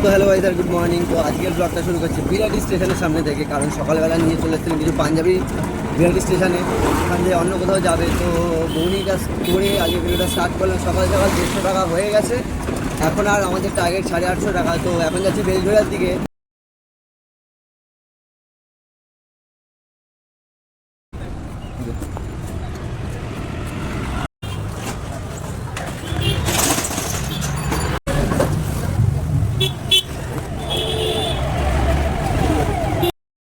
তো hello guys আর good morning. তো আজকের ব্লগটা শুরু করছি বিরাটি স্টেশনের সামনে থেকে, কারণ সকালবেলা নিয়ে চলে এসেছিলেন কিছু পাঞ্জাবি বিরাটি স্টেশনে, ওখান থেকে অন্য কোথাও যাবে। তো বৌনিটা করে আজকে ভিডিওটা স্টার্ট করলাম। সকাল সকাল 150 টাকা হয়ে গেছে, এখন আর আমাদের টার্গেট 850 টাকা। তো এখন যাচ্ছি বেলঘড়িয়ার দিকে।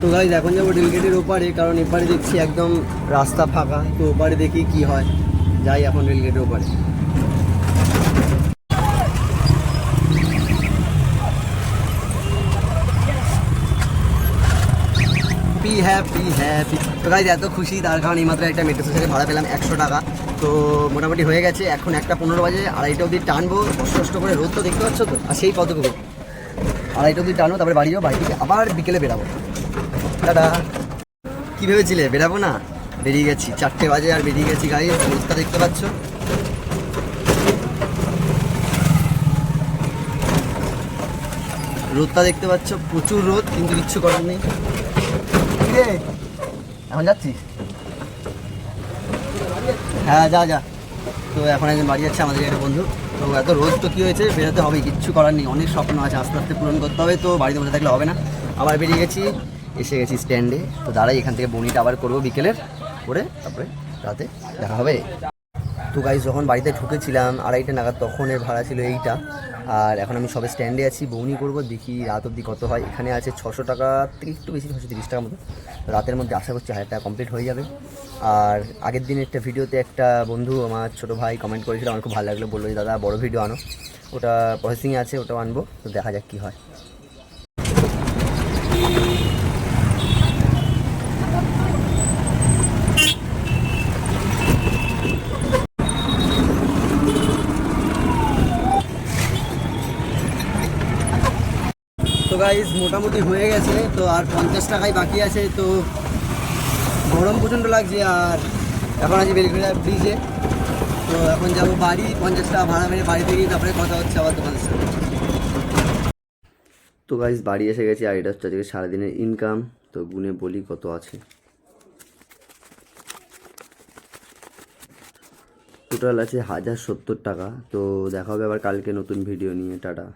তো গাইজ এখন যাবো রেলগেটের ওপারে, কারণ এপারে দেখছি একদম রাস্তা ফাঁকা। তো ওপারে দেখি কি হয়, যাই এখন রেলগেটের ওপারে। Happy happy. তো গাইজ এত খুশি তার কারণ এইমাত্র একটা মেট্রো স্টেশনে ভাড়া পেলাম 100 টাকা। তো মোটামুটি হয়ে গেছে, এখন 1:15 বাজে। 2:30 অবধি টানবো, কষ্ট কষ্ট করে। রোদ তো দেখতে পাচ্ছ তো, আর সেই কতটুকু 2:30 অবধি টানবো, তারপরে বাড়ি যাবো। বাড়ি থেকে আবার বিকেলে বেরাবো। দাদা কী ভেবেছিলে বেরাবো না? বেরিয়ে গেছি, 4টে বাজে আর বেরিয়ে গেছি। গাইজ রোদটা দেখতে পাচ্ছ, রোদটা দেখতে পাচ্ছ, প্রচুর রোদ, কিন্তু কিচ্ছু করার নেই। এখন যাচ্ছিস? হ্যাঁ যা যা। তো এখন একজন বাড়ি যাচ্ছে আমাদের একটা বন্ধু। তো এত রোদ তো কী হয়েছে, বেরোতে হবে, কিচ্ছু করার নেই। অনেক স্বপ্ন আছে, আস্তে আস্তে পূরণ করতে হবে। তো বাড়িতে বসে থাকলে হবে না। আবার বেরিয়ে গেছি, এসে গেছি স্ট্যান্ডে। তো দাঁড়াই, এখান থেকে বনিটা আবার করবো বিকেলের, করে তারপরে রাতে দেখা হবে। তো গাইজ যখন বাড়িতে ঢুকেছিলাম 2:30 নাগাদ, তখন এর ভাড়া ছিল এইটা। আর এখন আমি সবে স্ট্যান্ডে আছি, বৌনি করবো, দেখি রাত অবধি কত হয়। এখানে আছে 600 টাকা থেকে একটু বেশি, 630 টাকার মতো। রাতের মধ্যে আশা করছি 1000 টাকা কমপ্লিট হয়ে যাবে। আর আগের দিন একটা ভিডিওতে একটা বন্ধু, আমার ছোটো ভাই, কমেন্ট করেছিল, আমার খুব ভালো লাগলো। বললো যে দাদা বড়ো ভিডিও আনো, ওটা প্রসেসিংয়ে আছে, ওটাও আনবো। তো দেখা যাক কী হয়। তো গাইজ মোটামুটি হয়ে গেছে, তো আর 50 টাকাই বাকি আছে। তো গরম প্রচণ্ড লাগছে, আর এখন আছি বেলঘড়িয়া ব্রিজে। তো এখন যাবো বাড়ি, 50 টাকা ভাড়া মেরে বাড়ি থেকে, তারপরে কথা হচ্ছে আবার দোকানের সাথে। তো গাইজ বাড়ি এসে গেছি, আর এটা হচ্ছে আজকে সারাদিনের ইনকাম। তো গুনে বলি কত আছে। টোটাল আছে 1070 টাকা। তো দেখা হবে আবার কালকে নতুন ভিডিও নিয়ে। টাটা।